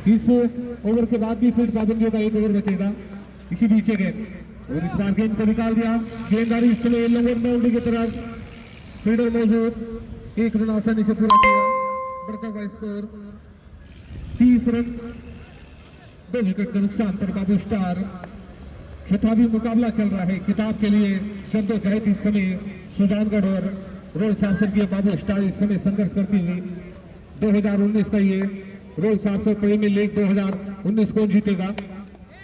इस ओवर के बाद भी फील्ड पाबंदियों का एक ओवर बचेगा। इसी बीच गेंद और इस बार गेंद को निकाल दिया। गेंदबाजी इस समय लंबी बाउंड्री की तरफ, फील्डर मौजूद, 1 रन आसानी से पूरा किया। बढ़ता हुआ स्कोर 30 रन, 2 विकेट के नुकसान पर बाबू स्टार। खिताबी मुकाबला चल रहा है, खिताब के लिए जद्दोजहद इस समय सुजानगढ़ और रोड शासन की बाबू स्टार इस समय संघर्ष करती हुई। 2019 का ये रोड शासन प्रीमियर लीग 2019 को जीतेगा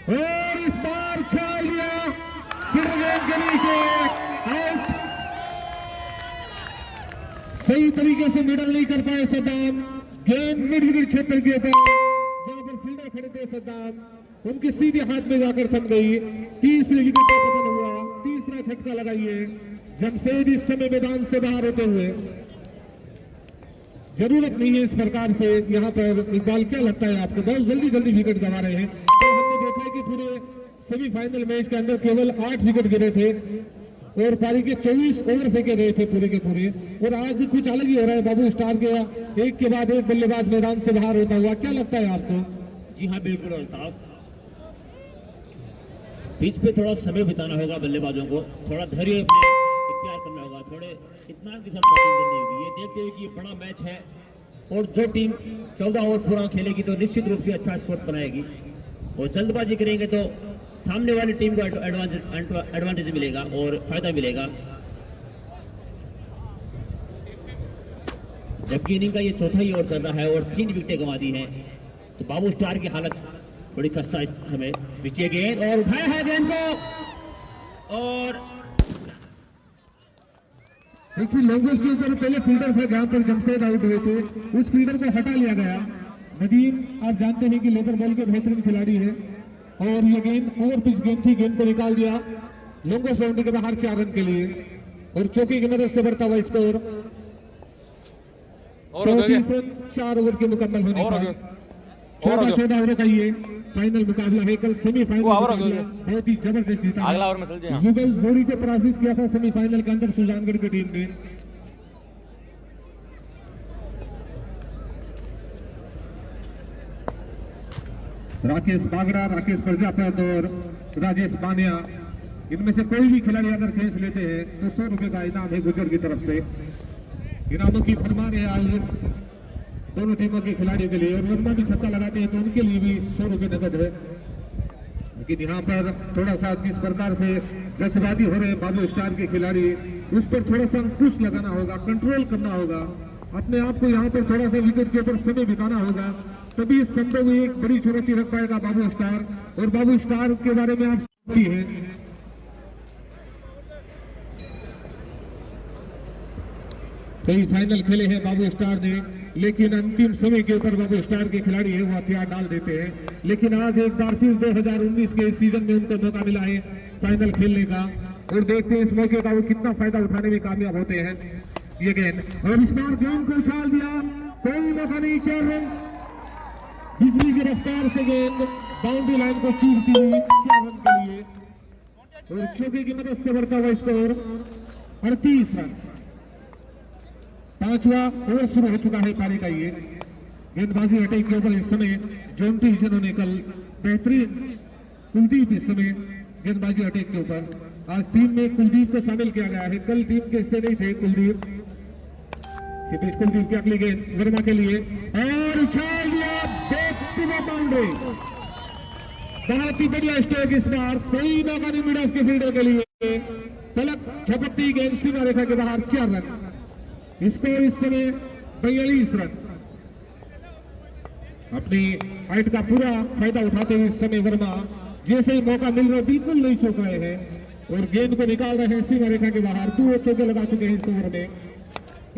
और इस बार खेल लिया के नीचे आउट। सही तरीके से मिडल नहीं कर पाए सद्दाम, गेंद मिड विकेट क्षेत्र के ऊपर जहां पर फील्डर खड़े थे सद्दाम, उनके सीधे हाथ में जाकर थम गई। 30वीं विकेट का पतन हुआ, तीसरा झटका लगाइए। जमशेद इस समय मैदान से बाहर होते हुए, जरूरत नहीं है इस प्रकार से यहाँ पर। इकबाल क्या लगता है आपको, बहुत जल्दी जल्दी विकेट गंवा रहे हैं? तो हमने देखा है कि पूरे सेमीफाइनल मैच के अंदर केवल 8 विकेट गिरे थे और पारी के 24 ओवर फेंके गए थे पूरे के पूरे। और आज कुछ अलग ही हो रहा है, बाबू स्टार के एक के बाद एक बल्लेबाज मैदान से बाहर होता हुआ। क्या लगता है आपको? जी हाँ, बिल्कुल अल्ताफ, पिच पे थोड़ा समय बिताना होगा बल्लेबाजों को, थोड़ा धैर्य इख्तियार करना होगा, थोड़े इत्मीनान के साथ बैटिंग करनी होगी। ये देखते हुए कि ये बड़ा मैच है और जो टीम 14 ओवर पूरा खेलेगी तो निश्चित रूप से अच्छा स्कोर बनाएगी, और जल्दबाजी करेंगे तो सामने वाली टीम को एडवांटेज मिलेगा और फायदा मिलेगा। जबकि इनिंग का ये चौथा ही ओवर चल रहा है और 3 विकेटें गंवा दी हैं, तो बाबू स्टार की हालत बड़ी खस्ता हमें। पीछे गेंद और उठाया है गेंद को, और देखिए लैंग्वेज के ऊपर पहले फील्डर था जहां पर जमशेद आउट हुए थे, उस फील्डर को हटा लिया गया। नदीम आप जानते हैं कि लेबर बॉल के बेहतरीन खिलाड़ी है और ये गेंद ओवर पिच गेंद थी, गेंद को निकाल दिया लॉन्गो बाउंड्री के बाहर 4 रन के लिए और चौकी की मदद से बढ़ता हुआ स्कोर 4 ओवर के मुकम्मल होने पर 14 ओवर का ये फाइनल मुकाबला है। कल सेमीफाइनल बहुत ही जबरदस्त जीता युगल जोड़ी को पराजित किया था सेमीफाइनल के अंदर सुजानगढ़ की टीम ने। राकेश बागड़ा, राकेश प्रजापत और राजेश बानिया, इनमें से कोई भी खिलाड़ी अगर खींच लेते हैं तो 100 रुपए का इनाम है गुजर की तरफ से। इनामों की फरमान है आज दोनों टीमों के खिलाड़ियों के लिए, और वर्मा भी छक्का लगाते हैं तो उनके लिए भी 100 रुपए नकद है। लेकिन यहाँ पर थोड़ा सा जिस प्रकार से जज्बाती हो रहे हैं बाबू स्टार के खिलाड़ी, उस पर थोड़ा सा अंकुश लगाना होगा, कंट्रोल करना होगा, अपने आप को यहाँ पर थोड़ा सा विकेट के ऊपर समय बिताना होगा, तभी संभव एक बड़ी चुनौती रख पाएगा बाबू स्टार। और बाबू स्टार के बारे में आप सोचती है, कई फाइनल खेले हैं बाबू स्टार ने, लेकिन अंतिम समय के ऊपर बाबू स्टार के खिलाड़ी है वो हथियार डाल देते हैं। लेकिन आज एक बार फिर 2019 के सीजन में उनको मौका मिला है फाइनल खेलने का, और देखते हैं इस मौके का वो कितना फायदा उठाने में कामयाब होते हैं। ये गेंद और इस बार गेंद को उछाल दिया, कोई मौका नहीं, 4 रन। बिजली की रफ्तार से गेंद बाउंड्री लाइन को चीरती हुई 4 रन के लिए, और चौके की मदद से बढ़ता हुआ स्कोर 38 रन। 5वां ओवर शुरू हो चुका है पारी का। ये गेंदबाजी अटैक के ऊपर इस समय जोंटी जिन्होंने कल बेहतरीन, कुलदीप इस समय गेंदबाजी अटैक के ऊपर, आज टीम में कुलदीप को शामिल किया गया है, कल टीम के हिस्से नहीं थे कुलदीप। कुलदीप की अगली गेंद वर्मा के लिए और उछाल दिया बाउंड्री, बहुत ही बढ़िया स्ट्रोक इस बार, कोई मौका नहीं मिला उसके फील्डर के लिए। पलक झपकती गेंद सीमा रेखा के बाहर, 4 रन। स्कोर इस समय 42 रन। अपनी हाइट का पूरा फायदा उठाते हुए इस समय वर्मा जैसे ही मौका मिल रहा बिल्कुल नहीं चूक रहे हैं और गेंद को निकाल रहे हैं सीमा रेखा के बाहर। 2 चौके लगा चुके हैं इस ओवर में।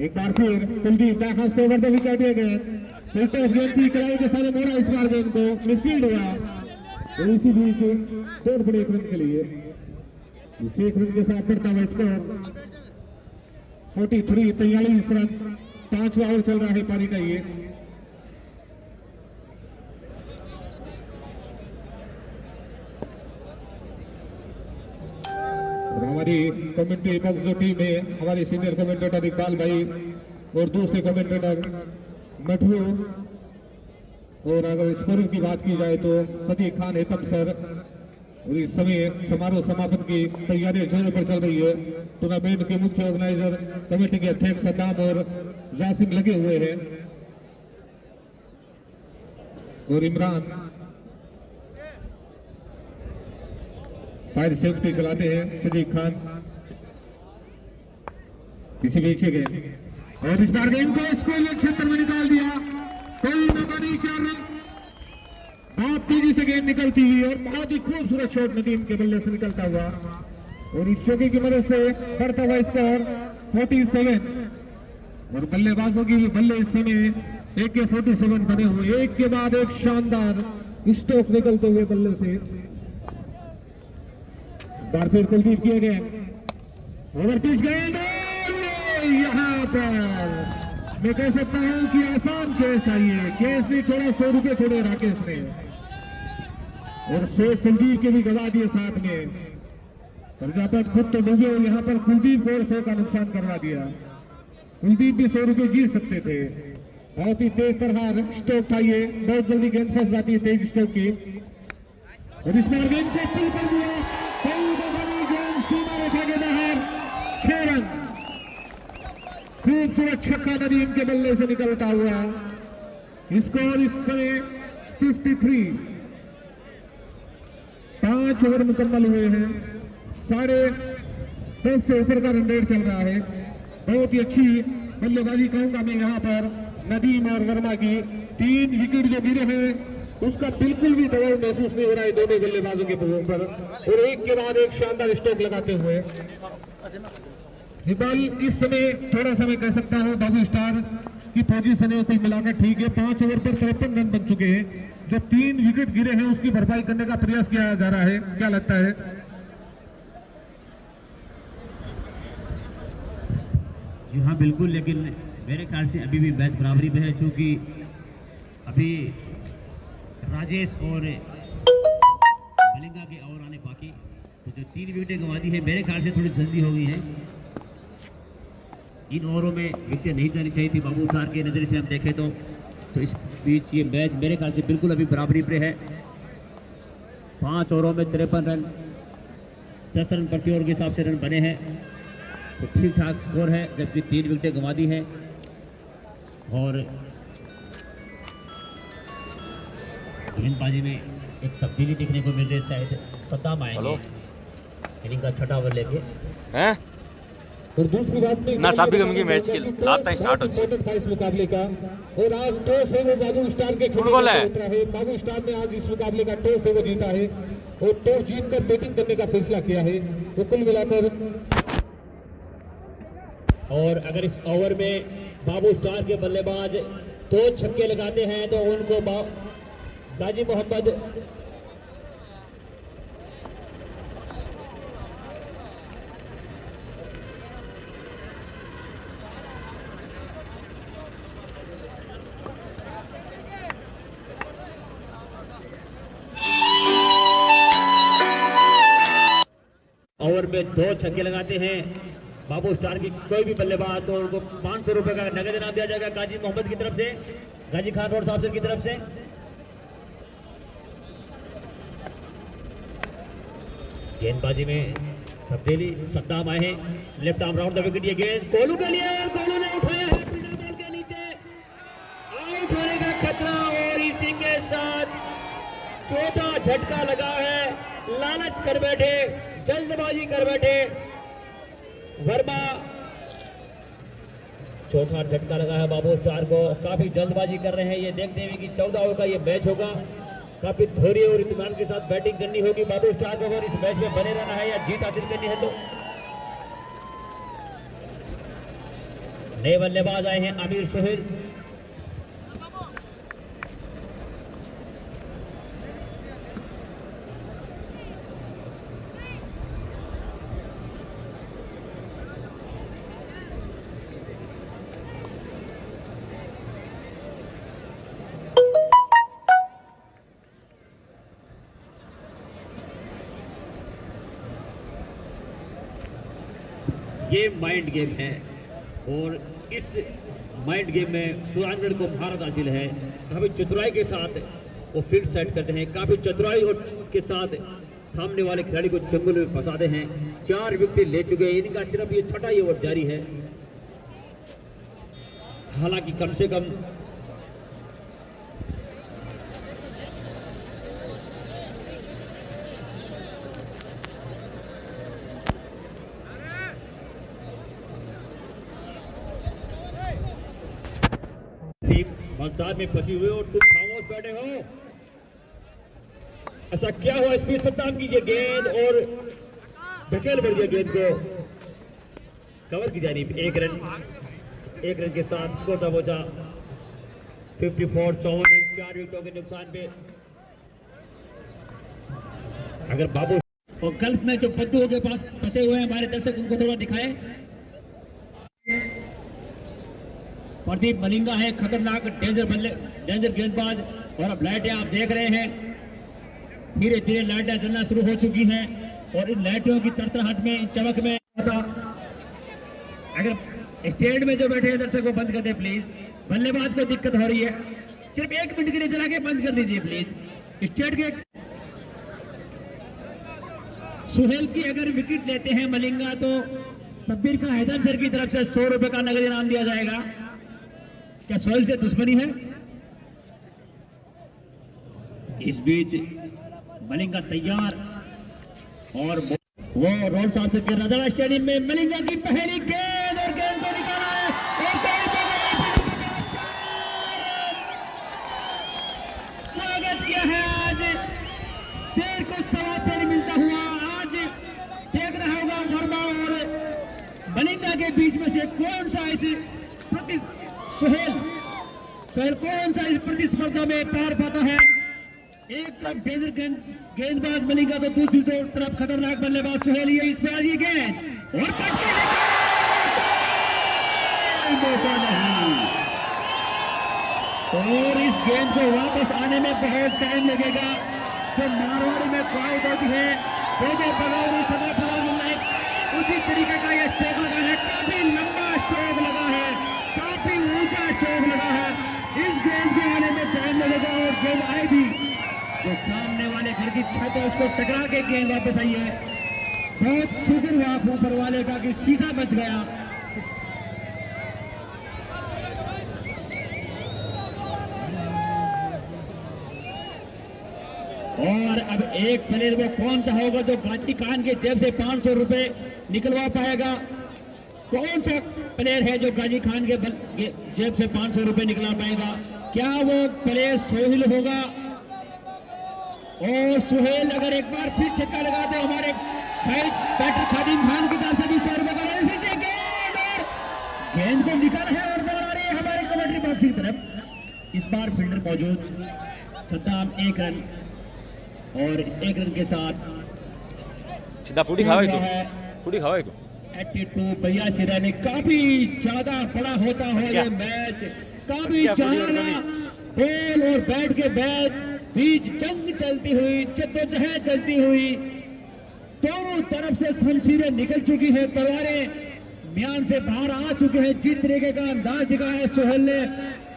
एक बार फिर कुलदीप बैकहाथ से ओवर विकेट गए, गेंद की कलाई के सारे मोड़ा इस बार गेंद को मिसफील्ड हुआ और इसी बीच 4 बड़े 1 रन के लिए 1 रन के साथ बढ़ता हुआ स्कोर 43 रन। 5वां ओवर चल रहा है पारी का। ये और हमारी कमेंट्री बॉक्स जो टीम है, हमारे सीनियर कमेंटेटर इकबाल भाई और दूसरे कमेंटेटर मठू और अगर स्कोर की बात की जाए तो सदीक खान हेतम सर, और इस समय समारोह समापन की तैयारियां जोरों पर चल रही है। टूर्नामेंट के मुख्य ऑर्गेनाइजर कमेटी के अध्यक्ष सद्दाम और जासिम लगे हुए हैं, और इमरान फायर सेफ्टी चलाते हैं। सदीक खान किसी पीछे गए, और इस बार गेंद को स्कूल क्षेत्र में निकाल दिया। कोई मौका नहीं, 4 रन। बहुत तेजी से गेंद निकलती हुई और बहुत ही खूबसूरत शॉट नदीम के बल्ले से निकलता हुआ, और इस चौके की मदद से बढ़ता हुआ स्कोर 47। और बल्लेबाजों की भी बल्ले इस समय एक के 47 बने हुए, एक के बाद एक शानदार स्ट्रोक निकलते हुए बल्ले से। बार फिर कुलदीप किए गए ओवर पिच गेंद, यहाँ पर मैं कह सकता हूं कि आसान केस चाहिए। केस भी थोड़ा 100 रुपये थोड़े राकेश ने, और 100 कुलदीप के भी गवा दिए साथ में। प्रजापत खुद तो डूबे और यहाँ पर कुलदीप को 100 का नुकसान करवा दिया। कुलदीप भी 100 रुपये जीत सकते थे। बहुत ही तेज तरह स्ट्रोक था ये, बहुत जल्दी गेंद फंस जाती है तेज स्ट्रोक की, और इस बार गेंद को पुल कर दिया। गेंद सीमा रेखा के बाहर, 6 रन। खूबसूरत छक्का नदीम के बल्ले से निकलता हुआ। स्कोर इस समय 53। 5 ओवर मुकम्मल हुए हैं, 10.5 से ऊपर का रन रेट चल रहा है। बहुत ही अच्छी बल्लेबाजी कहूंगा मैं यहाँ पर नदीम और वर्मा की। 3 विकेट जो गिरे हैं उसका बिल्कुल भी दबाव महसूस नहीं हो रहा है दोनों बल्लेबाजों के पर, और एक के बाद एक शानदार स्ट्रोक लगाते हुए। बल इस समय थोड़ा सा मैं कह सकता हूं बाबू स्टार की पोजीशन है कुल मिलाकर ठीक है। 5 ओवर पर 53 रन बन चुके हैं। जो 3 विकेट गिरे हैं उसकी भरपाई करने का प्रयास किया जा रहा है, क्या लगता है? जी हाँ बिल्कुल, लेकिन मेरे ख्याल से अभी भी मैच बराबरी में है, क्योंकि अभी राजेश और मलिंगा के ओवर आने बाकी। तो जो 3 विकेटें गंवा दी है मेरे ख्याल से थोड़ी जल्दी हो गई है। इन ओवरों में विकेट नहीं जानी चाहिए थी बाबू स्टार के नजर से हम देखें तो इस बीच ये मैच मेरे ख्याल से बिल्कुल अभी बराबरी पे है। 5 ओवरों में 53 रन, 10 रन प्रति ओवर के हिसाब से रन बने हैं, तो ठीक ठाक स्कोर है, जबकि 3 विकेटें गंवा दी हैं। और गेंदबाजी में एक तब्दीली देखने को मिल रही है, शायद सद्दाम आएंगे इनिंग का 6ठा ओवर लेके हैं। और दूसरी बात में ना चाबी कमी की मैच की लात तक स्टार्ट होती है इस मुकाबले का। और आज टॉस है वो बाबू स्टार के फुटबॉल है। बाबू स्टार ने आज इस मुकाबले का टॉस है वो जीता है, और टॉस जीतकर बैटिंग करने का फैसला किया है। तो कुल मिलाकर, और अगर इस ओवर में बाबू स्टार के बल्लेबाज 2 छक्के लगाते हैं तो उनको गाजी मोहम्मद ओवर में 2 छक्के लगाते हैं बाबू स्टार की कोई भी बल्लेबाज, तो उनको 500 रुपए का नगद इनाम दिया जाएगा गाजी मोहम्मद की तरफ से, गाजी खान रोड साहब की तरफ से। गेंदबाजी में तब्दीली, सद्दाम आए हैं, left arm round the wicket. ये गेंद कोलू के लिए, कोलू ने उठाया है बिना बॉल के नीचे, आउट होने का खतरा, और इसी के साथ 4था झटका लगा है। लालच कर बैठे, जल्दबाजी कर बैठे वर्मा। 4था झटका लगा है बाबू स्टार को, काफी जल्दबाजी कर रहे हैं। ये देखते हैं कि 14 ओवर का ये मैच होगा, काफी धैर्य और इत्मीनान के साथ बैटिंग करनी होगी बाबू स्टार को अगर इस मैच में बने रहना है या जीत हासिल करनी है। तो नए बल्लेबाज आए हैं आमिर सोहेल, ये माइंड गेम है और इस माइंड गेम में 400 को भारत हासिल है। काफी चतुराई के साथ वो फील्ड सेट करते हैं, काफी चतुराई और के साथ सामने वाले खिलाड़ी को जंगल में फंसाते हैं। 4 विकेट ले चुके हैं, इनका सिर्फ ये 6वां ओवर जारी है। हालांकि कम से कम मजदार में फंसी हुई और तुम खामोश बैठे हो। ऐसा क्या हुआ स्पीड सद्दाम की ये गेंद और धकेल बढ़ गया गेंद को कवर की जानी। 1 रन के साथ स्कोर पहुंचा 54, 54 रन 4 विकेटों के नुकसान पे। अगर बाबू और गल्फ में जो बद्दुओं के पास फंसे हुए हैं हमारे दर्शक, उनको थोड़ा दिखाएं। प्रदीप मलिंगा है खतरनाक डेंजर गेंदबाज। और अब लाइटें आप देख रहे हैं, धीरे धीरे लाइटें चलना शुरू हो चुकी हैं और इन लाइटों की तरतरहट में, चमक में अगर स्टेज में जो बैठे हैं दर्शक को बंद कर दे प्लीज। बल्लेबाज को दिक्कत हो रही है, सिर्फ 1 मिनट के लिए चला के बंद कर दीजिए प्लीज। स्टेट के सुहेल की अगर विकेट लेते हैं मलिंगा तो शब्बीर का हैदर सर की तरफ से 100 रुपए का नगद इनाम दिया जाएगा। क्या सोहेल से दुश्मनी है? इस बीच मलिंगा तैयार और वो रोड साहब के रजाला स्टेडियम में मलिंगा की पहली गेंद और गेंद को निकाला स्वागत किया है। आज शेर को सवा शेर मिलता हुआ आज देख रहा होगा वर्मा और मलिंगा के बीच में से कौन सा इस सोहेल कौन सा इस प्रतिस्पर्धा में पार पाता है। एक सब गेंदबाज मलिंगा तो दूसरी तरफ खतरनाक बल्लेबाज सोहेल। ये इस पर ये गेंद और मौका नहीं, और इस गेंद को वापस आने में बहुत टाइम लगेगा। जो मारवाड़ी में क्राउड होती है उसी तरीके का यह स्ट्रोक लगा है। काफी लंबा स्ट्रोक लगा है, काफी ऊंचा स्ट्रोक लगा है। इस गेंद के आने में टाइम लगेगा और गेंद आएगी जो सामने वाले घर की छत है उसको टकरा के गेंद वापस आई है। बहुत शुक्र हुआ ऊपर वाले का कि शीशा बच गया। और अब एक प्लेयर वो कौन सा होगा जो गाजी खान के जेब से 500 रुपए निकलवा पाएगा? कौन सा प्लेयर है जो गाजी खान के जेब से 500 रुपए निकला पाएगा? क्या वो प्लेयर सोहेल होगा? और सोहेल अगर एक बार फिर छक्का लगा दे हमारे बैटर खादिम खान की तरफ से भी 100 रुपए का गेंद को निकाल है और बॉल आ रही है हमारे कमेंट्री बॉक्स की तरफ। इस बार फील्डर मौजूद, सद्दाम 1 रन और 1 रन के साथ सीधा पूरी खावा तो 82 82 रन। काफी ज्यादा बड़ा होता है ये मैच, काफी ज्यादा बॉल और बैट के बीच जंग चलती हुई, जद्दोजहद चलती हुई, दोनों तरफ से शमशीरें निकल चुकी है, तलवारें म्यान से बाहर आ चुके हैं। जिस तरीके का अंदाज दिखाया है सोहेल ने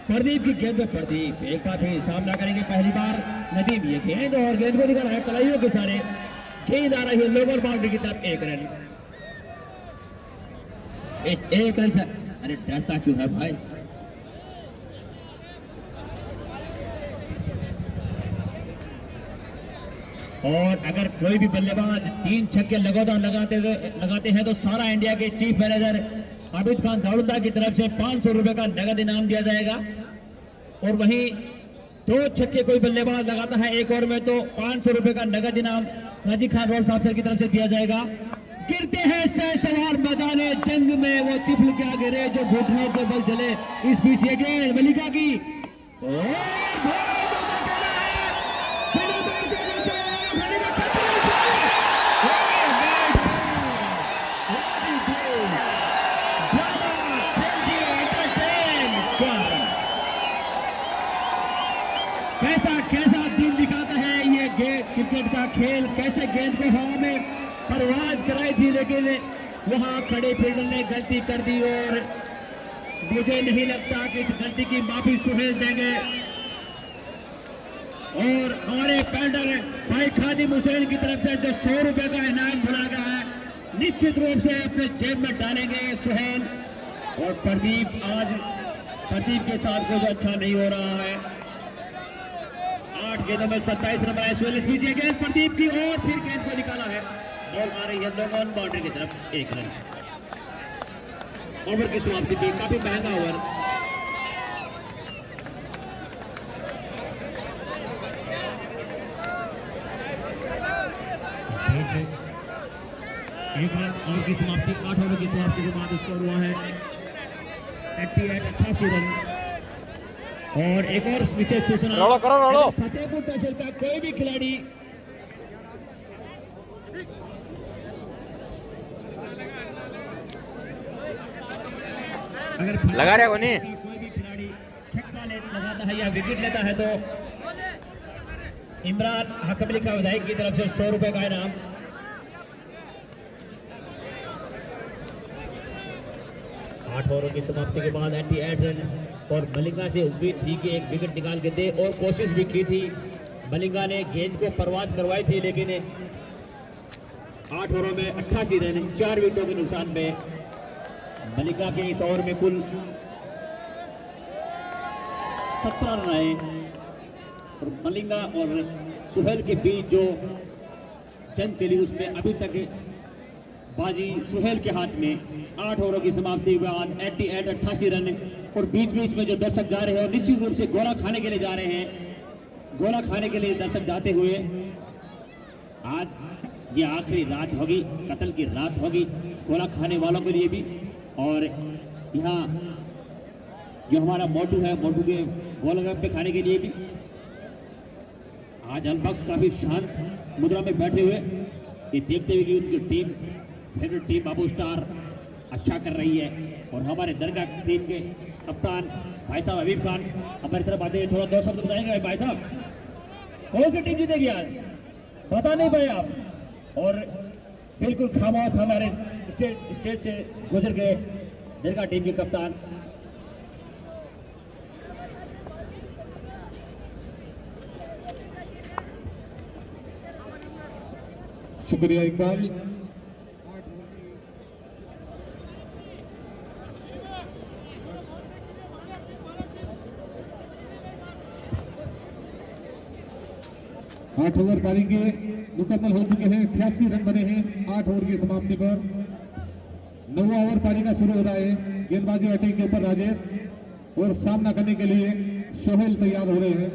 प्रदीप की गेंद में, प्रदीप एक बार फिर सामना करेंगे पहली बार नदीम। ये गेंद और गेंद को निकाला है कलाइयों के सारे, गेंद आ रही है लोअर बाउंड्री की तरफ। 1 रन, इस 1 रन से अरे डरता क्यों है भाई? और अगर कोई भी बल्लेबाज 3 छक्के लगातार लगाते हैं तो सारा इंडिया के चीफ मैनेजर आबिद खान दाउदा की तरफ से 500 रुपए का नगद इनाम दिया जाएगा। और वहीं 2 छक्के कोई बल्लेबाज लगाता है 1 ओवर में तो 500 रुपए का नगद इनाम गाजी खान रोड साहब की तरफ से दिया जाएगा। गिरते हैं सवार मैदाने जंग में वो तिफल क्या गिरे जो घुटनों के बल चले। इस बीच ये गेंद मलिका की कैसा दिन दिखाता है ये क्रिकेट का खेल। कैसे गेंद को हवा में परवाज कराई थी, लेकिन वहां खड़े फील्डर ने गलती कर दी और मुझे नहीं लगता कि इस गलती की माफी सोहेल देंगे। और हमारे पैंडल भाई खादिम हुसैन की तरफ से जो 100 रुपए का इनाम भरा गया है, निश्चित रूप से अपने जेब में डालेंगे सुहेल। और प्रदीप के साथ कुछ अच्छा नहीं हो रहा है। 8 गेंदों में 27 रन बनाए सुहेल। इस बीच गेंद प्रदीप की और फिर गेंद को निकाला है, बॉल आ रही है लोगन बाउंड्री की तरफ। 1 रन। ओवर की समाप्ति थी, काफी महंगा ओवर। एक रन। ओवर की समाप्ति 8 ओवर की समाप्ति के बाद स्कोर हुआ है 88 रन। और एक और विशेष सूचना, रोलो करो रोलो। फतेहपुर तहसील का कोई भी खिलाड़ी अगर लगा रहा कोनी, कोई भी खिलाड़ी छक्का लगाता है या विकेट लेता है तो इमरान हकम अली का विधायक की तरफ से 100 रुपए का इनाम। आठ ओवरों की समाप्ति के बाद 88 रन। और मलिंगा से उम्मीद थी कि एक विकेट निकाल के दे, और कोशिश भी की थी। मलिंगा ने गेंद को परवाज करवाई थी, लेकिन 8 ओवरों में 88 रन, 4 विकेटों के नुकसान में मलिंगा के इस ओवर में कुल 17 रन आए। और मलिंगा और सुहेल के बीच जो जंग चली उसमें अभी तक बाजी सुहेल के हाथ में। 8 ओवरों की समाप्ति के बाद 88 रन। और बीच बीच में जो दर्शक जा रहे हैं, और निश्चित रूप से गोला खाने के लिए जा रहे हैं, गोला खाने के लिए दर्शक जाते हुए। आज ये आखिरी रात होगी, कत्ल की रात होगी गोला खाने वालों के लिए भी। और यहाँ जो हमारा मोटू है, मोटू के गोलगप्पे खाने के लिए भी आज अलबख्श काफी शांत मुद्रा में बैठे हुए, ये देखते हुए कि उनकी टीम फेवरेट टीम बाबू स्टार अच्छा कर रही है। और हमारे दरगाह टीम के कप्तान भाई साहब हबीब खान हमारी तरफ आते हैं, थोड़ा 2 शब्द बताएंगे। भाई साहब, कौन सी टीम जीतेगी आज, बता नहीं पाए आप? और बिल्कुल खामोश हमारे स्टेज से गुजर गए दरगाह टीम के कप्तान। शुक्रिया इकबाल। आठ ओवर पारी के मुकम्मल हो चुके हैं, 88 रन बने हैं 8 ओवर की समाप्ति पर। 9वां ओवर पारी का शुरू हो रहा है। गेंदबाजी अटैक के ऊपर राजेश, और सामना करने के लिए सोहेल तैयार हो रहे हैं।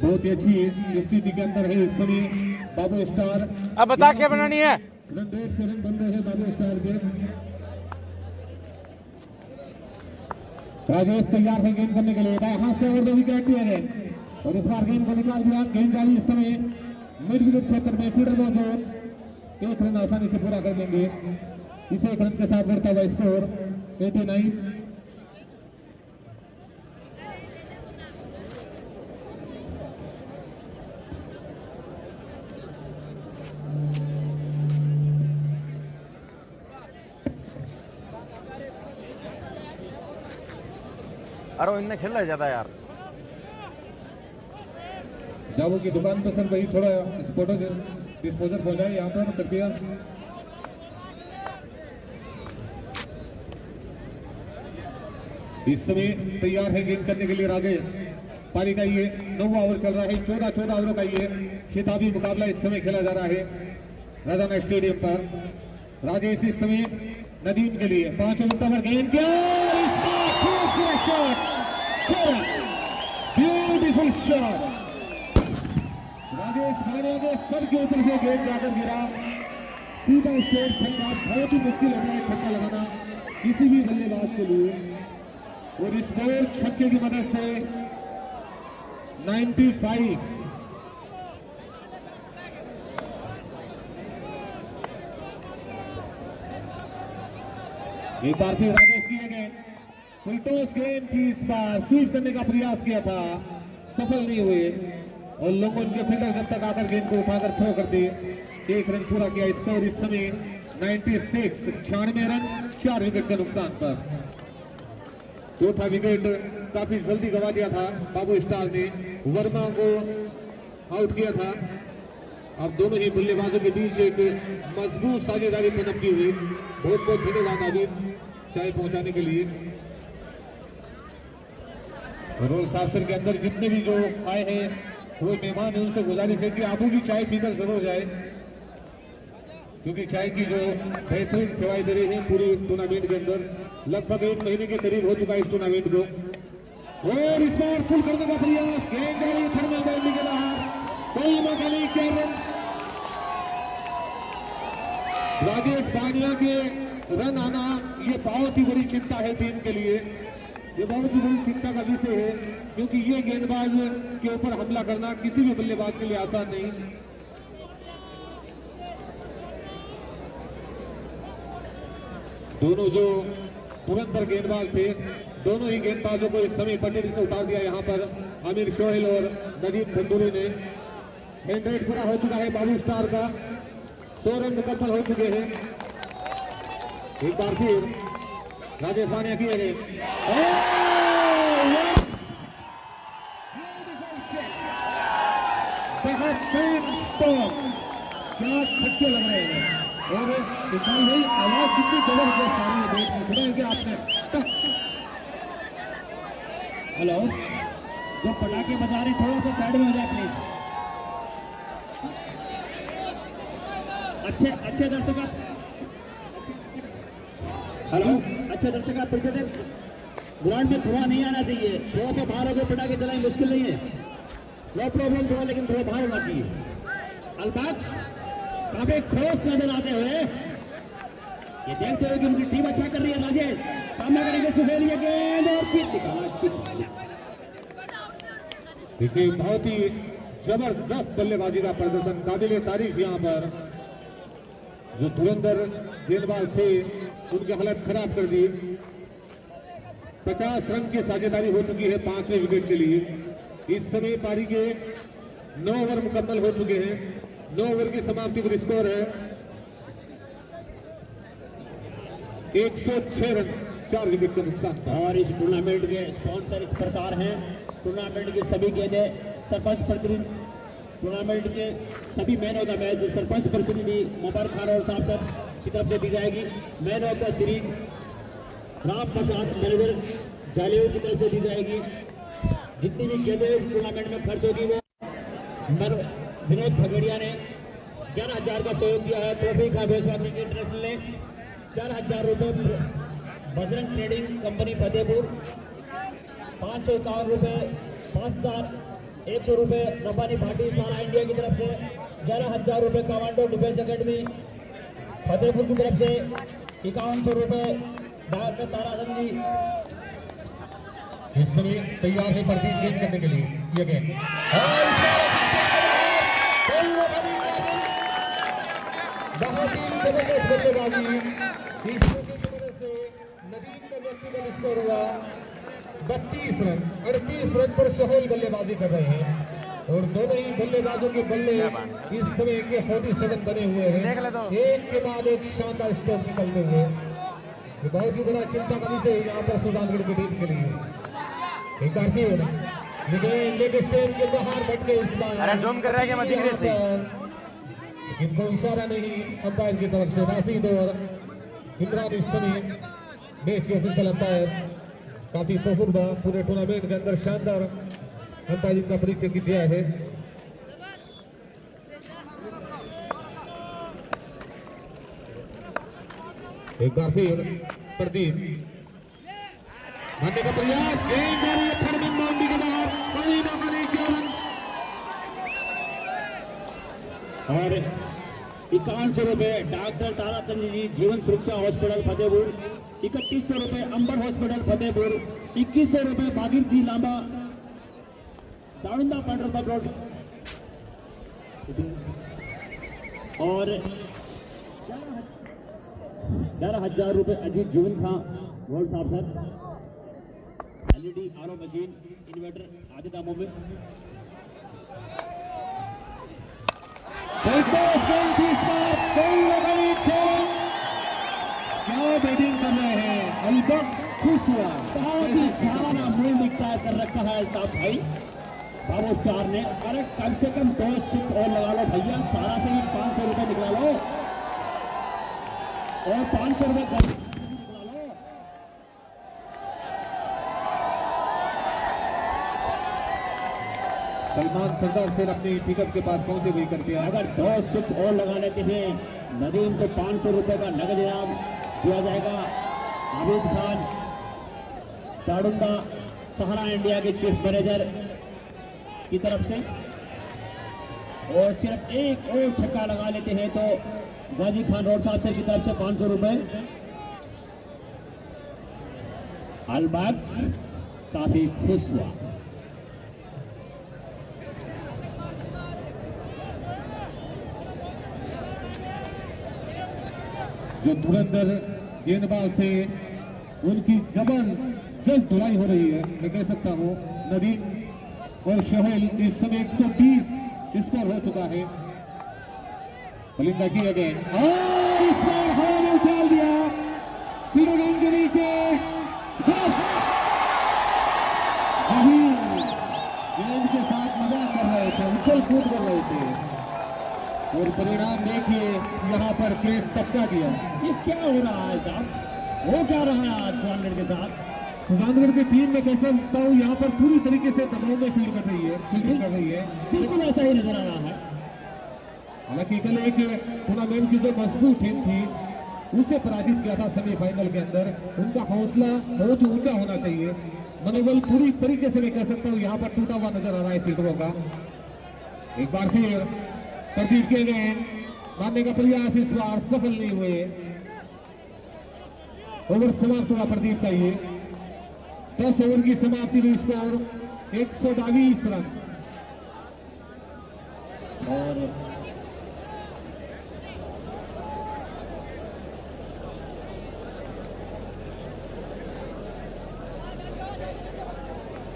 बहुत ही अच्छी स्थिति के अंदर है इस समय बाबू स्टार। अब बता क्या बनानी है। रन रेट से रन बन रहे हैं बाबू स्टार के। राजेश तैयार है गेंद करने के लिए, हाथ से और विकेट दिया गया, और इस बार गेंद को निकाल दिया। गेंद जारी इस समय मिड विकेट क्षेत्र में, फील्डर मौजूद। 1 रन आसानी से पूरा कर देंगे। इस 1 रन के साथ बढ़ता हुआ स्कोर 89। अरे इनने खेल रहा ज्यादा यार। जाबू की दुकान पर सर वही थोड़ा फोटो डिस्पोजल हो जाए यहाँ पर कृपया। इस समय तैयार है गेंद करने के लिए राजेश। पारी का ये 9वां ओवर चल रहा है। 14 ओवरों का ये खिताबी मुकाबला इस समय खेला जा रहा है राजाना स्टेडियम पर। राजेश इस समय नदीम के लिए 5 ओवर पर गेंद किया, ब्यूटीफुल शॉट। राजेश खाने के सर के ऊपर से गेंद जाकर गिरा, सीधा स्टेट छक्का। बहुत ही मुश्किल होता है छक्का लगाना किसी भी बल्लेबाज के लिए, और स्कोर छक्के की मदद से 95। एक बार फिर राजेश किए गए फुलटॉस गेंद थी, इस बार स्वीप करने का प्रयास किया था, सफल नहीं हुए, और लोगों के फील्डर जब तक आकर गेंद को उठाकर थ्रो कर दिए। 1 रन पूरा किया। स्कोर इस समय 96, 96 रन 4 विकेट के नुकसान पर। चौथा विकेट काफी जल्दी गवा दिया था बाबू स्टार ने, वर्मा को आउट किया था। अब दोनों ही बल्लेबाजों के बीच एक मजबूत साझेदारी पनपती हुई। बहुत बहुत धन्यवाद आदित्य चाय पहुंचाने के लिए। रोल शास्त्र के अंदर जितने भी जो आए हैं वो मेहमान है, उनसे गुजारिश है कि आप भी चाय पीकर जरूर जाए, क्योंकि चाय की जो बेहतरीन सेवाएं दे रहे हैं पूरे टूर्नामेंट के अंदर। लगभग 1 महीने के करीब हो चुका है इस टूर्नामेंट को। और इस बार फुल करने का प्रयास, गेंद जारी थर्मल बाउंड्री के बाहर, कोई मौका नहीं किया। राजेश पानिया के रन आना ये बहुत ही बड़ी चिंता है टीम के लिए, ये बहुत ही बड़ी चिंता का विषय है, क्योंकि ये गेंदबाज के ऊपर हमला करना किसी भी बल्लेबाज के लिए आसान नहीं। दोनों जो पुरंदर गेंदबाज थे, दोनों ही गेंदबाजों को इस समय पटेल से उतार दिया यहाँ पर आमिर शोहेल और नदीम खंडूरी ने। हैंड रेड पूरा हो चुका है बाबू स्टार का, 100 रन मुकम्मल हो चुके हैं। एक बार फिर राजेश पानिया किए गए, क्या छक्के लग रहे हैं। और विशाल भाई आवाज कितनी जबरदस्त आ रही है, सुना है क्या आपने? हेलो, जो पटाखे बजा रहे थोड़ा सा साइड में हो जाए प्लीज। अच्छे दर्शक, हेलो, अच्छे दर्शक आप परिचय दें। ग्राउंड में धुआं नहीं आना चाहिए, थोड़ा सा बाहर होकर पटाखे जलाएं, मुश्किल नहीं है, नो प्रॉब्लम थोड़ा, लेकिन थोड़ा बाहर होना चाहिए। अलबत्ता काफी ठोस नजर आते हुए ये देखते हुए कि उनकी टीम अच्छा कर रही है। राजेश सामना करेंगे, सुहेल ये गेंद और फिर निकाला। देखिए बहुत ही जबरदस्त बल्लेबाजी का प्रदर्शन, काबिल तारीफ। यहाँ पर जो धुरंधर गेंदबाज थे उनकी हालत खराब कर दी। 50 रन की साझेदारी हो चुकी है 5वें विकेट के लिए। इस समय पारी के 9 ओवर मुकम्मल हो चुके हैं। 9 ओवर की समाप्ति पर स्कोर है 106 रन, 4 विकेट का नुकसान। और इस टूर्नामेंट के स्पॉन्सर इस प्रकार हैं। टूर्नामेंट की सभी गेंदें सरपंच प्रतिनिधि, टूर्नामेंट के सभी man of the match sarpanch प्रतिनिधि मुबारक खान और सांसद की तरफ से दी जाएगी। Man of the series Ram Prasad Manohar जालेव की तरफ से दी जाएगी। जितनी भी गेंदें इस टूर्नामेंट में खर्च होगी वो विनोद भगड़िया ने 11,000 का सहयोग दिया है। ट्रॉफी का बेसवासी इंटरनेशनल ने 4,000 रुपये, बजरंग ट्रेडिंग कंपनी फतेहपुर 551 रुपये, 5,100 रुपये रबानी भाटी सारा इंडिया की तरफ से, 11,000 रुपये कमांडो डिफेंस अकेडमी फतेहपुर की तरफ से, 5100 रुपये डॉक्टर ताराचंदी। इस समय तैयार है प्रदीप गेंद करने के लिए। ये गेंद बहुत ही जबरदस्त बल्लेबाजी, इस वजह से नदीम का व्यक्तिगत स्कोर हुआ 32 रन। 38 रन पर सोहेल बल्लेबाजी कर रहे हैं और दोनों ही बल्लेबाजों के बल्ले इस समय के 47 बने हुए हैं, एक के बाद एक शानदार स्ट्रोक निकलते हुए। ये बहुत ही बड़ा चिंता का विषय है यहाँ पर सुजानगढ़ की टीम के लिए। एक बार फिर लेग स्टेज के बाहर बैठ के इस बार अरे जूम कर रहा है क्या? मत दिख रही सही। इनको इशारा नहीं अंपायर की तरफ से। नासिद और इमरान इस समय मैच के ऑफिशियल अंपायर, काफी तजुर्बा पूरे टूर्नामेंट के अंदर शानदार अंपायरिंग का परिचय दिया है। एक बार फिर प्रदीप मारने का प्रयास, गेंद जारी है थर्मल बाउंड्री के बाहर, कोई मौका नहीं किया रन। और 5100 रुपये डॉक्टर ताराचंद जी जीवन सुरक्षा हॉस्पिटल फतेहपुर, 3100 रुपये अंबर हॉस्पिटल फतेहपुर, 2100 रुपये बागिर जी लांबा दाउंदा पेट्रोल रोड, और 11,000 रुपये अजीत जीवन खां रोड साहब sir, LED RO machine inverter आदि दामों में। क्या बैटिंग कर रहे हैं अलबत्ता खुश हुआ। बहुत ही खाना मूल तैयार कर रखा है अल्ताफ भाई बाबू स्टार ने। अरे कम से कम 2 6 और लगा लो भैया, सारा से ही 500 रुपए निकला लो और 500 रुपए निकला लो। सलमान सरदार से अपनी टिकट के पास पहुंचे हुए करते हैं। अगर 2 6 और लगा लेते हैं नदीम को 500 रुपए का नगद इनाम दिया जाएगा। आबिद खान चाडुंगा सहारा इंडिया के चीफ मैनेजर की तरफ से, और सिर्फ एक और छक्का लगा लेते हैं तो गाजी खान रोड साहब की तरफ से 500 रुपए। अलबैक्स काफी खुश हुआ। जो धुरंधर गेंदबाज थे उनकी जबरदस्त धुलाई हो रही है। मैं कह सकता हूँ नदीम और सोहेल इस समय 120 स्कोर हो चुका है। बलिंदा की अगेन और इस बार हवा ने उछाल दिया गेंद के नीचे। गेंद के साथ मजाक कर रहे थे, उछल कूद कर रहे थे और परिणाम देखिए यहाँ पर केस टपका दिया। ये क्या हो रहा है साहब, वो क्या रहा है आज सुजानगढ़ के साथ? सुजानगढ़ की टीम में कैसे लगता हूँ यहाँ पर पूरी तरीके से दबाव में फील्ड कर रही है, फील्डिंग कर रही है, बिल्कुल ऐसा ही नजर आ रहा है। हालांकि कल एक टूर्नामेंट की जो मजबूत टीम थी उसे पराजित किया था सेमीफाइनल के अंदर। उनका हौसला बहुत ऊंचा होना चाहिए। मनोबल पूरी तरीके से मैं कह सकता हूँ यहाँ पर टूटा हुआ नजर आ रहा है फील्डरों का। एक बार फिर प्रदीप किए गए मारने का प्रयास, इस बार सफल नहीं हुए। ओवर समाप्त हुआ प्रदीप का ये 10 ओवर की समाप्ति में स्कोर 122 रन। और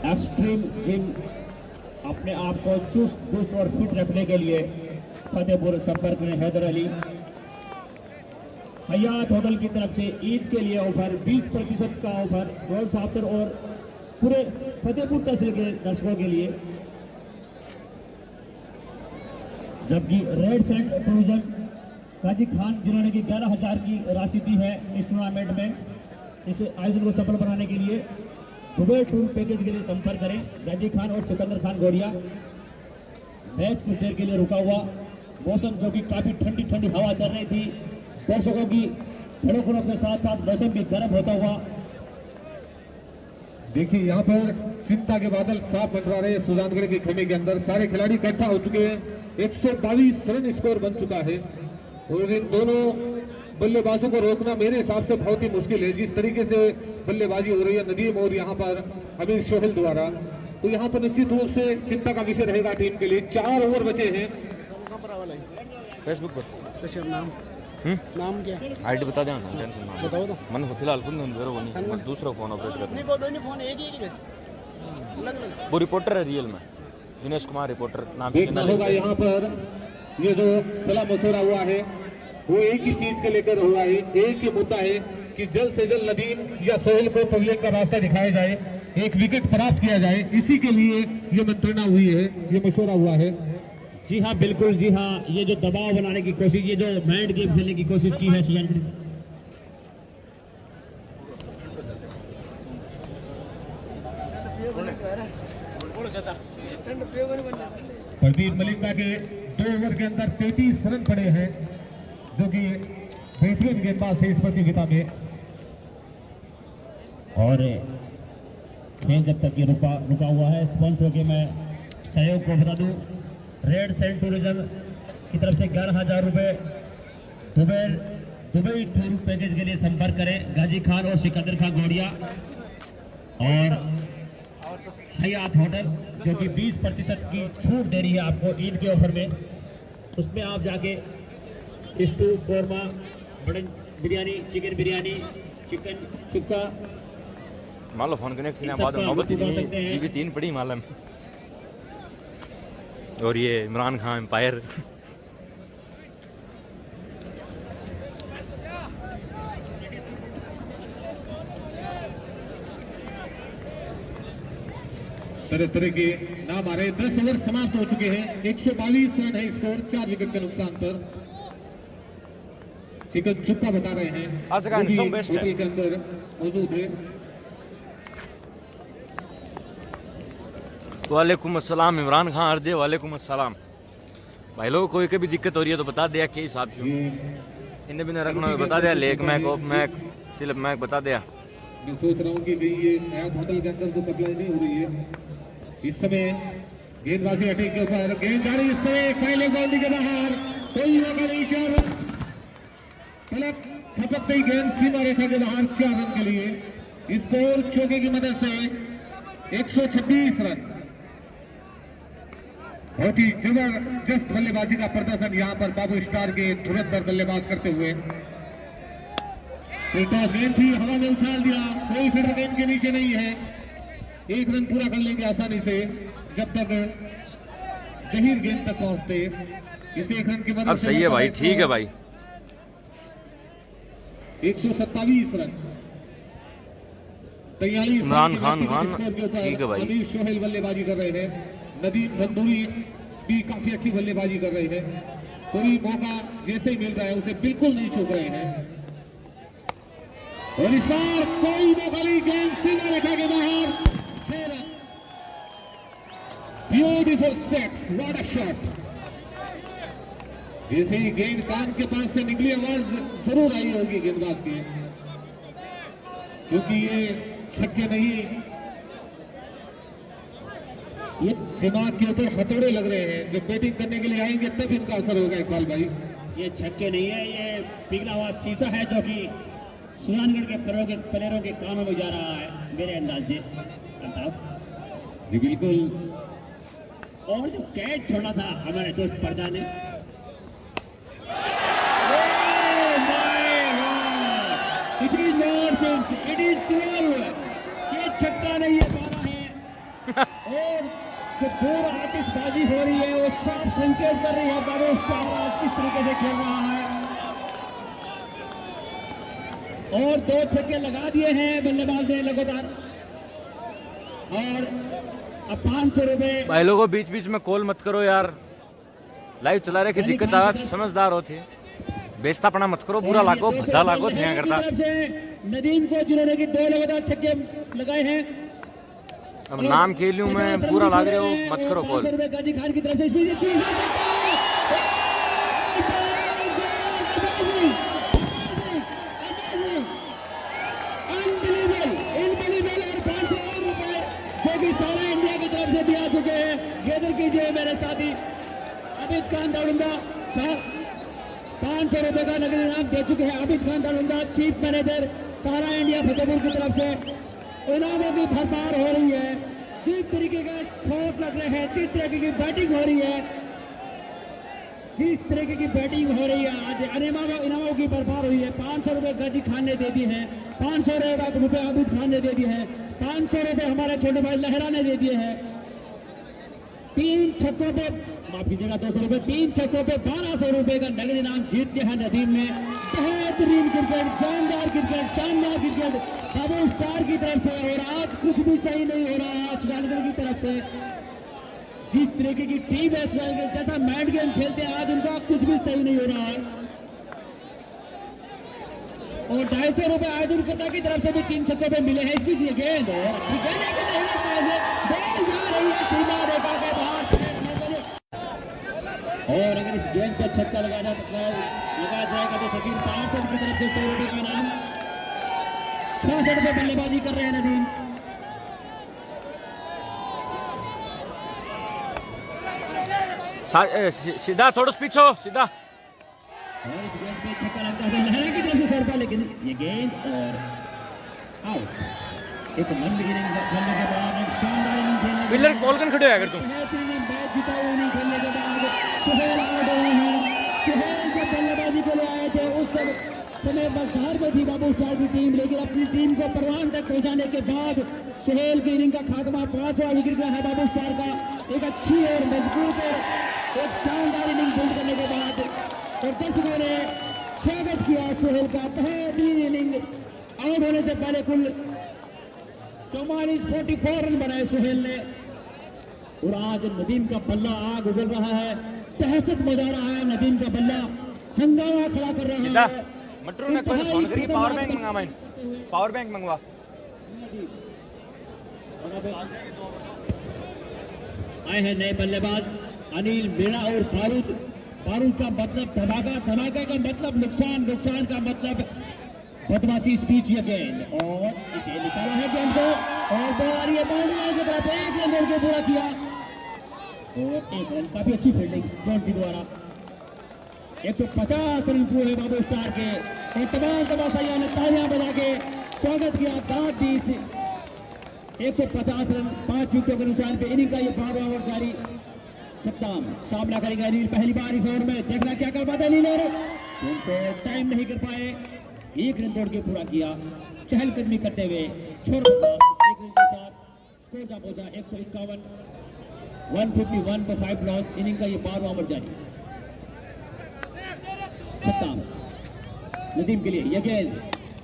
एक्सट्रीम जिम अपने आप को चुस्त दुरुस्त और फिट रखने के लिए फतेहपुर संपर्क में हैदर अली। हयात होटल की तरफ से ईद के लिए ऑफर 20% का ऑफर रोड साफ्टर और पूरे फतेहपुर तहसील के दर्शकों के लिए। जबकि red sand tourism Ghazi Khan जिन्होंने की 11,000 की राशि दी है इस टूर्नामेंट में, इस आयोजन को सफल बनाने के लिए दुबई टूर पैकेज के लिए संपर्क करें। गाजी खान और सिकंदर खान गोड़िया। मैच कुछ देर के लिए रुका हुआ, मौसम जो कि काफी ठंडी ठंडी हवा चल रही थी, दर्शकों की धड़कनों के साथ साथ मौसम भी गर्म होता हुआ। देखिए यहाँ पर चिंता के बादल साफ मंडरा रहे हैं सुजानगढ़ के खेमे के अंदर। सारे खिलाड़ी इकट्ठा हो चुके हैं, 122 रन स्कोर बन चुका है और इन दोनों बल्लेबाजों को रोकना मेरे हिसाब से बहुत ही मुश्किल है। जिस तरीके से बल्लेबाजी हो रही है नदीम और यहाँ पर अमीर सोहेल द्वारा, तो यहाँ पर निश्चित रूप से चिंता का विषय रहेगा टीम के लिए। 4 ओवर बचे हैं। फेसबुक पर नाम क्या आईडी बता दें ना, टेंशन ना बताओ तो। मन फिलहाल खुद मेरे वो नहीं, मैं दूसरा फोन ऑपरेट करता नहीं वो दोनों फोन एक ही अलग। वो रिपोर्टर है रियल में, दिनेश कुमार रिपोर्टर नाम से देखना होगा यहाँ पर ये जो सलाह मशवरा हुआ है वो एक ही चीज के लेकर हुआ है। एक ही मुद्दा है कि जल्द से जल्द नदीम या सोहेल को पवेलियन का रास्ता दिखाया जाए, एक विकेट प्राप्त किया जाए। इसी के लिए ये मंत्रणा हुई है, ये मशवरा हुआ है। जी हाँ बिल्कुल, जी हाँ, ये जो दबाव बनाने की कोशिश, ये जो माइंड गेम खेलने की कोशिश की है सुजानगढ़। प्रदीप मलिंगा के 2 ओवर के अंदर 33 रन पड़े हैं, जो कि बेहतरीन गेंदबाज थे इस प्रतियोगिता में। और खेल जब तक ये रुका हुआ है, स्पॉन्सर के मैं सहयोग को बता दूं, रेड सैंड टूरिज्म की तरफ से 11,000 रुपये दुबई टूर पैकेज के लिए संपर्क करें। गाजी खान और सिकंदर खान गोड़िया। और हयात होटल जो कि 20% की छूट दे रही है आपको ईद के ऑफर में, उसमें आप जाके stew, korma, mutton biryani, chicken biryani, chicken sukka, मान लो फोन कनेक्ट करने बाद मोहब्बत नहीं जीबी 3 पड़ी मालूम। और ये इमरान खान एम्पायर तरह तरह के नाम आ रहे हैं। 10 ओवर समाप्त हो चुके हैं। 122 रन है स्कोर, 4 विकेट के नुकसान पर। चिकन चुप्पा बता रहे हैं आज का इनसम बेस्ट है। के अंदर मौजूद है। वालेकुम अस्सलाम इमरान खान अर्जे, वालेकुम अस्सलाम। भाई लोग कोई कभी दिक्कत हो रही है तो बता दिया के हिसाब से इन्हें भी न रखना है, बता दिया लेग मैक ऑफ मैक सिर्फ मैक बता दिया। मैं सोच रहा हूँ कि कहीं ये नया होटल के अंदर तो सप्लाई नहीं हो रही है इस समय। गेंदबाजी अटैक के ऊपर, गेंदबाजी इस समय पहले बाउंड्री के बाहर, कोई मौका नहीं। 4 रन पलट खपकते ही गेंद सीमा रेखा के बाहर, 4 रन के लिए स्कोर चौके की मदद से 126 रन। बहुत ही जबरदस्त बल्लेबाजी का प्रदर्शन यहाँ पर बाबू स्टार के धुरंधर बल्लेबाज करते हुए। गेंद थी, हवा में उछाल दिया, कोई फिर गेंद के नीचे नहीं है। 1 रन पूरा कर लेंगे आसानी से जब तक जहीर गेंद तक पहुंचते। इस 1 रन की मदद अब सही है भाई, ठीक है भाई। 127 रन। 43 इमरान खान ठीक है भाई। अभी सोहेल बल्लेबाजी कर रहे हैं। नदीम बंदूरी भी काफी अच्छी बल्लेबाजी कर रहे हैं। कोई मौका जैसे ही मिल रहा है उसे बिल्कुल नहीं चूक रहे हैं। और इस बार कोई मौका नहीं, गेंद सीधा रेखा के बाहर। Beautiful set, what a shot. जैसे ही गेंद कान के पास से निकली आवाज जरूर आई होगी गेंदबाज की, क्योंकि ये छक्के नहीं, ये दिमाग के ऊपर हथौड़े लग रहे हैं। जब बैटिंग करने के लिए आएंगे तब इनका असर होगा। इकबाल भाई ये छक्के नहीं है, ये पिघला हुआ शीशा है जो कि सुजानगढ़ के प्लेयरों के कानों में जा रहा है मेरे अंदाज से। जी बिल्कुल। और जो कैच छोड़ा था हमारे दोस्त पर्दा ने, ये छक्का नहीं है, 12 है। और जो दूर आतिशबाजी हो रही है वो साफ संकेत कर रही है बाबू स्टार किस तरीके से खेल रहा है। और 2 छक्के लगा दिए हैं बल्लेबाज ने लगातार। और अब 500 रुपए। भाई लोगों बीच बीच में कॉल मत करो यार, लाइव चला रहे की दिक्कत आ, समझदार होते बेचतापना मत करो, बुरा लागो भद्दा लागो ध्यान करता। नदीम को जिन्होंने की 2 लगातार छक्के लगाए हैं। अब नाम खेल लूं मैं, बुरा लाग रहे हो मत करो कॉल। गाजी खान की तरफ से सारा इंडिया की तरफ से भी आ चुके हैं। गेदर कीजिए मेरे साथी अमित खान दारुंदा, 500 रुपए का नगद इनाम दे चुके हैं अमित खान दारुंदा, चीफ मैनेजर सारा इंडिया फतेहपुर की तरफ से। इनामों की भरमार हो रही है, जिस तरीके का शॉट लग रहे हैं, जिस तरीके की बैटिंग हो रही है, जिस तरीके की बैटिंग हो रही है आज इनामों की भरमार हुई है। 500 रुपए गाजी खान ने दे दी है, 500 रुपए अमित खान ने दे दिए हैं, 500 रुपए हमारे छोटे भाई लहरा ने दे दिए हैं। 3 छक्कों पे माफ कीजिएगा 200 रुपए, 3 छक्कों पे 1200 रुपए का नगद इनाम जीत गया है नदीम ने। बेहतरीन क्रिकेट, शानदार क्रिकेट, शानदार क्रिकेट बाबू स्टार की तरफ से। और आज कुछ भी सही नहीं हो रहा है सुजानगढ़ की तरफ से। जिस तरीके की टीम है सुजानगढ़, जैसा मैट गेम खेलते हैं आज उनका कुछ भी सही नहीं हो रहा है। और 250 रुपए आयोजन कर्ता की तरफ से भी 3 छक्कों पे मिले हैं। इसकी गेंद और और अगर इस गेंद पर छक्का लगाया जाएगा तो सचिन 65 की तरफ से 100 रुपए का इनाम। 66 रुपए बल्लेबाजी कर रहे हैं नदीम। सीधा थोड़ा पीछे सीधा। और इस गेंद पे छक्का लगता है लहरा की तरफ से 100 रुपए, लेकिन ये गेंद और आउट। एक लंबी इनिंग खेलने के बाद एक शानदार इनिंग खेलने विलर बॉलगन खड़े हो अगर तुम मैच जीता हुआ इनिंग खेलने के बाद सुहेल आउट हुए हैं। सुहेल जब बल्लेबाजी को ले आए थे उस समय बस हार में थी बाबू स्टार की टीम, लेकिन अपनी टीम को परवान तक पहुंचाने के बाद सुहेल की इनिंग का खात्मा 5वां विकेट गया है बाबू स्टार का। एक अच्छी और मजबूत और एक शानदार इनिंग बिल्ड करने के बाद और दर्शकों ने स्वागत किया सुहेल का। बेहतरीन इनिंग, आउट होने से पहले कुल 44 रन बनाए सुहेल ने। और आज नदीम का बल्ला आग उगल रहा है, दहशत मचा रहा है। नदीम का बल्ला हंगामा खड़ा कर रहा सीधा है। मटरू ने कोई फोन करी पावर बैंक मंगा मैं पावर बैंक मंगवा आए हैं नए बल्लेबाज अनिल मीणा और फारूक। फारूक का मतलब धमाका, धमाका का मतलब नुकसान, नुकसान का मतलब बदमाशी, स्पीच या गेंद। और इसे निकाला है गेंद को और बॉल आ रही है बाउंड्री की तरफ, एक रन दौड़ के पूरा किया और एक रन। काफी अच्छी फील्डिंग जॉन्टी द्वारा। 150 रन पूरे बाबू स्टार के और तमाम तमाशाइयों ने तालियां बजा के स्वागत किया। दाद दी 150 रन 5 विकेटों के नुकसान पे इनिंग का ये 12वां ओवर जारी। सत्ताम सामना करेगा अनिल पहली बार इस ओवर में, देखना क्या कर पाते अनिल और उनको टाइम नहीं कर पाए। एक रन दौड़ के पूरा किया चहलकदमी करते हुए। छोड़ एक रन के साथ स्कोर जा पहुंचा 151, 151 पर 5 लॉस। इनिंग का ये 12वां ओवर जारी। सत्ताम नदीम के लिए यह गेंद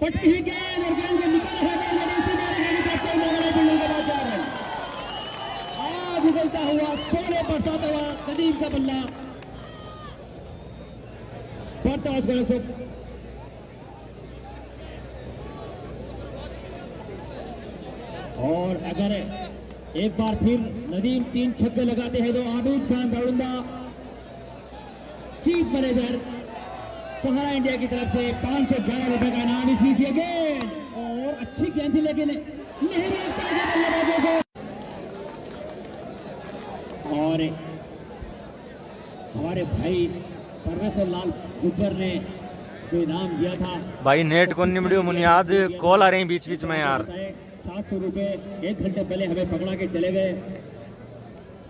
पटकी हुई गेंद और गेंद को निकाला है आज उगलता हुआ 16 पर 7 हुआ नदीम का बल्ला बढ़ता स्कोर। और अगर एक बार फिर नदीम 3 छक्के लगाते हैं तो आबिद खान दारुंदा चीफ मैनेजर सहारा इंडिया की तरफ से 511 रुपए का इनाम। इस बीच ये गेंद और अच्छी गेंद थी लेकिन नहीं रोकता है बल्लेबाजों को। और हमारे भाई परमेश्वर लाल गुज्जर ने जो इनाम दिया था भाई नेट को निमड़ियो मुनियाद कॉल आ रहे हैं बीच बीच में यार। 700 रुपए 1 घंटे पहले हमें पकड़ा के चले गए।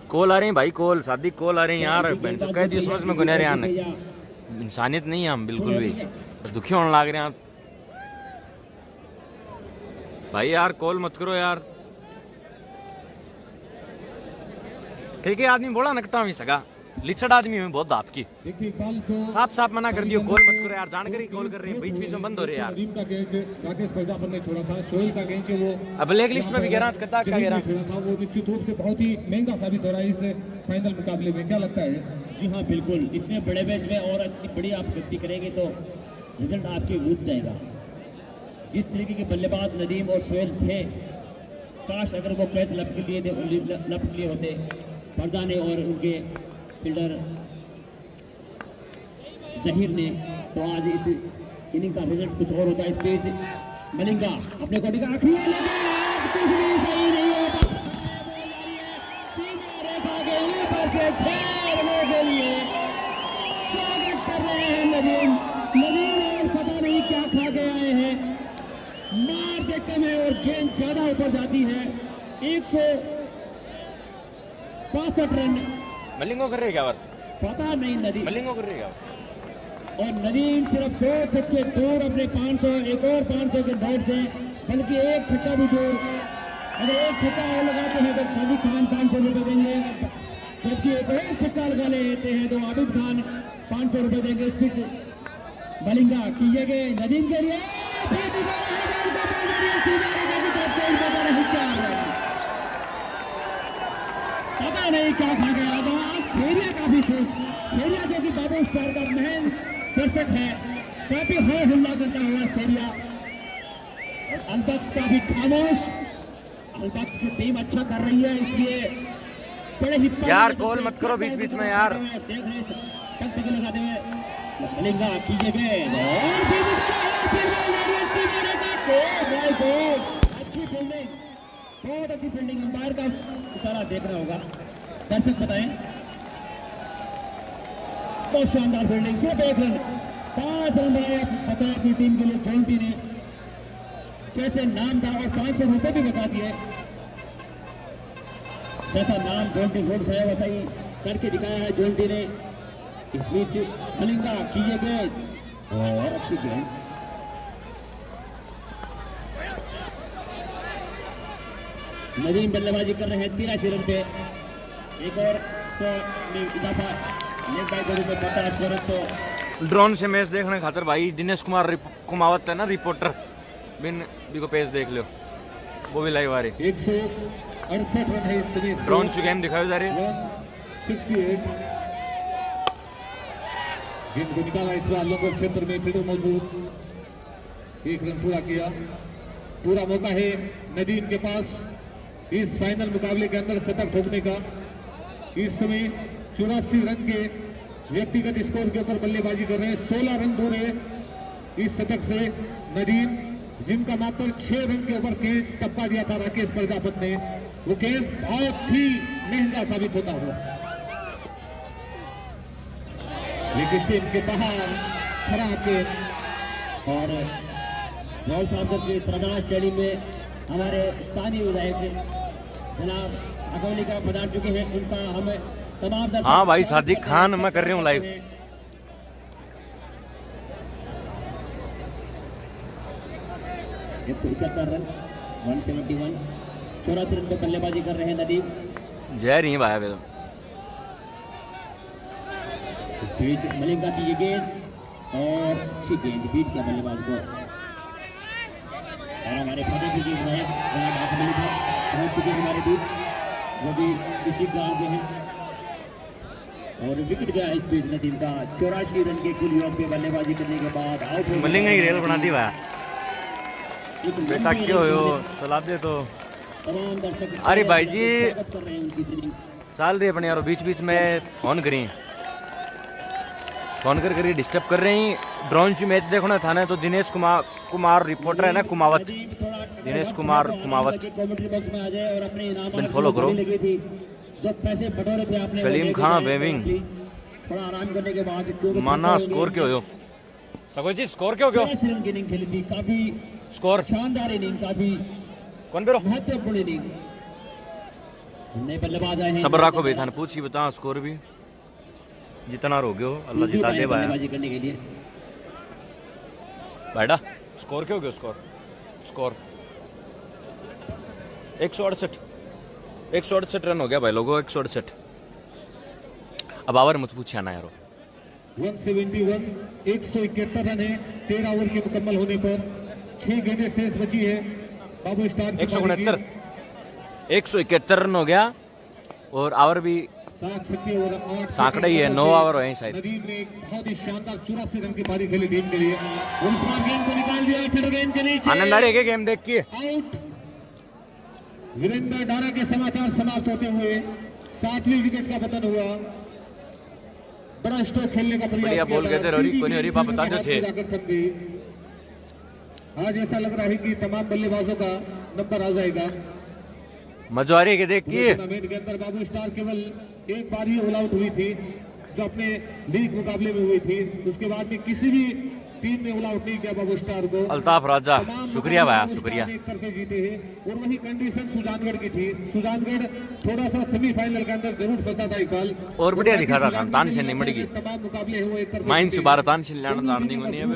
कॉल आ रहे हैं भाई, कॉल शादी कॉल आ रहे हैं यार। तो कह दियो समझ में गुनहरे आने इंसानियत नहीं है हम बिल्कुल भी, दुखी होने लग रहे हैं आप भाई। यार कॉल मत करो यार, कई आदमी बोला नकटा हुई सका लिचड़ आदमी हुई बहुत दाप की, साफ साफ मना कर दियो कॉल मत करो यार। जानकारी कॉल कर रहे हैं बीच बीच में बंद हो रहे यार। नदीम का गेंद राकेश प्रजापति ने छोड़ा था, सोहेल का गेंद जो वो अब ब्लैक लिस्ट में भी गहरा कता का गहरा खेला था, वो निश्चित रूप से बहुत ही महंगा साबित हो रहा है इस फाइनल मुकाबले में। क्या लगता है? जी हाँ बिल्कुल, इतने बड़े मैच में और इतनी बड़ी आप गलती करेंगे तो रिजल्ट आपके विरुद्ध जाएगा। जिस तरीके के बल्लेबाज नदीम और सोहेल थे, काश अगर वो कैच लपक लिए होते फरजाने और उनके फील्डर जहीर ने, तो आज इस इनिंग का रिजल्ट कुछ और होता। इस बीच मलिंगा अपने कोटी का आखिरी कुछ भी सही नहीं होता, रेखा के ऊपर से 6 रनों के लिए स्वागत कर रहे हैं नदीम। नदीम और पता नहीं क्या खा के आए हैं, मार के कम है और गेंद ज्यादा ऊपर जाती है। 165 रन मलिंगो कर रहे क्या बात पता नहीं नदीम मलिंगो कर रहे क्या और नदीम सिर्फ 2 छक्के दूर अपने 500 एक और 500 के दौड़ से, बल्कि एक छक्का भी दूर। अगर एक छक्का और लगाते हैं तो आबिद खान 500 रुपए देंगे, जबकि एक और छक्का लगा लेते हैं तो आबिद खान 500 रुपए देंगे। इस बीच बलिंगा किए गए नदीम के लिए पता नहीं क्या खा गया। खेरिया काफी खुश, खेरिया जो कि बाबू स्टार का महन दर्शक है, काफी हो हल्ला करता हुआ खेरिया। अलबक्स काफी खामोश, अलबक्स की टीम अच्छा कर रही है इसलिए बड़े ही यार कॉल मत करो बीच बीच में यार। देख रहे टक लगाते हुए बलिंगा कीजिए गए और अच्छी फील्डिंग, बहुत अच्छी फील्डिंग। अंपायर का इशारा देखना होगा, दर्शक बताएं। बहुत शानदार फील्डिंग, सिर्फ 1 रन 5 रन बनाया बचा की टीम के लिए जोंटी ने। जैसे नाम था और 500 रुपए भी बता दिए, जैसा नाम जोंटी वोट है वैसा ही करके दिखाया है जोंटी ने। इस बीच मलिंगा किए गए और अच्छी गेंद, नदीम बल्लेबाजी कर रहे हैं 83 रन पे। एक और तो इजाफा लेग बाय के रूप में बर्दाश्त करें तो ड्रोन से मैच देखने खातर भाई दिनेश कुमार कुमावत है ना रिपोर्टर, बिन भी को पेज देख लो, वो भी लाइव आ रही। 68 रन है इस सीरीज के। ड्रोन से गेम दिखाओ जा रहे 168। गेंद को निकाला इस बार लंबे क्षेत्र में फील्डर मौजूद, 1 रन पूरा किया। पूरा मौका है नदीम के पास इस फाइनल मुकाबले के अंदर शतक ठोकने का। इस समय 84 रन के व्यक्तिगत स्कोर के ऊपर बल्लेबाजी कर रहे हैं, 16 रन दूर है इस शतक से नदीम, जिनका मात्र 6 रन के ऊपर कैच टपका दिया था राकेश प्रजापत ने। वो कैच बहुत ही महंगा साबित होता हुआ, लेकिन टीम के बाहर खराब कैच। और गौर साहब के प्रधान स्टेडियम में हमारे स्थानीय विधायक जनाब अकोली का पधार चुके हैं, उनका हम तमाम दर्शक। हाँ भाई सादिक खान, मैं कर रही हूँ लाइव। 71 रन 171, 84 रन पे बल्लेबाजी कर रहे हैं नदीम। जय रही भाई अभी बीच मलिंगा की ये गेंद और अच्छी गेंद बीच का बल्लेबाज को। और हमारे प्रदेश के विधायक पहुंच चुके हमारे बीच, वो भी इसी गांव के हैं। और विकेट गया इस बीच नदीम का 84 रन के कुल योग पे बल्लेबाजी करने के बाद आउट हो मलिंगा की रेल बना दी भाई। बेटा क्यों हो सलाह दे तो। तमाम दर्शक अरे भाई जी स्वागत कर रहे हैं उनकी सीरीज। साल रहे अपने यार, बीच बीच में फोन करी, फोन कर डिस्टर्ब कर रहे हैं। ड्रोन से मैच देखना था ना, तो दिनेश कुमार रिपोर्टर है ना, कुमावत, दिनेश कुमार कुमावत, कमेंट्री बॉक्स में आ जाए और अपने इनाम बिल फॉलो करो। जब पैसे बटोरे थे आपने सलीम खान वेविंग, थोड़ा आराम करने के बाद माना स्कोर क्यों हो सको जी, स्कोर क्यों क्यों 10 रन की इनिंग खेली थी, काफी स्कोर शानदार इनिंग, काफी कौन बेरो महत्वपूर्ण इनिंग। नए बल्लेबाज आए हैं, सबर रखो भाई, थाने पूछ ही बता स्कोर भी जितना रोगे हो अल्लाह जिता दे भाई। बल्लेबाजी करने के लिए बेटा स्कोर क्यों गया, स्कोर 168 रन हो गया भाई लोगों, 168। अब आवर मत पूछिए ना यारो। 171, 171 रन है 13 ओवर के मुकम्मल होने पर। 6 गेंदें शेष बची है बाबू स्टार की 169, 171 रन हो गया। और आवर भी 7 छक्के और 8 सांकड़ा ही है, 9 ओवर हुए हैं शायद। नदीम ने एक बहुत ही शानदार 84 रन की पारी खेली टीम के लिए। उनका गेंद को निकाल दिया, फिर गेंद के नीचे आनंद आ रही है गेम देख के। आउट। वीरेंद्र डारा के समाचार समाप्त होते हुए 7वीं विकेट का पतन हुआ। बड़ा स्ट्रोक खेलने का प्रयास बढ़िया बॉल किया कहते था। रही, कोई नहीं बता दो थे। आज ऐसा लग रहा है कि तमाम बल्लेबाजों का नंबर आ जाएगा। मजा आ रही है देख के। टूर्नामेंट के अंदर बाबू स्टार केवल एक बार ही ऑल आउट हुई थी, जो अपने लीग मुकाबले में हुई थी। उसके बाद में किसी भी टीम ने ऑल आउट नहीं किया बाबू स्टार को। अल्ताफ राजा, तमाम शुक्रिया भाई, मुकाबले शुक्रिया। एक तरफे जीते हैं। और वही कंडीशन सुजानगढ़ की थी। सुजानगढ़ थोड़ा सा सेमीफाइनल के अंदर जरूर फंसा था इकबाल। और बढ़िया दिखा रहा था, तान से नहीं मड़ी तमाम मुकाबले हुए एक तरफे माइन से जीते। 12 तान से लाना नहीं होनी है।